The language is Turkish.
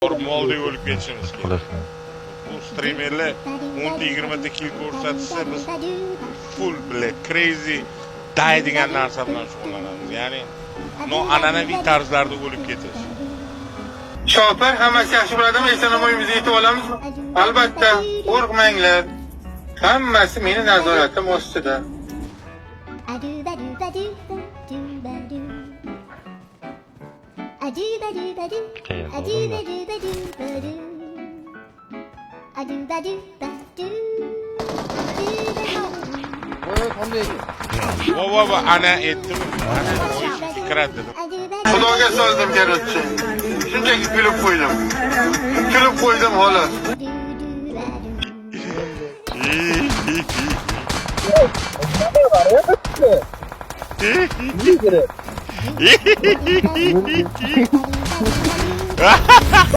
Molda o'lib ketishimiz kerak. Bu streamerlar 10-20 kill ko'rsatsa biz full crazy die degan narsa bilan shug'ullanamiz. Ya'ni noan'anaviy tarzlarda o'lib ketish. Shopar hammasi yaxshi bo'ladimi? Ertaga o'yimizga yetib olamizmi? Albatta, qo'rqmanglar. Hammasi meni nazoratim ostida. Baba ana etdim. Ana fikrat dedim. Xudoga soldim yaratchi. Shunchaki kulib qo'ydim. Kulib qo'ydim xolos.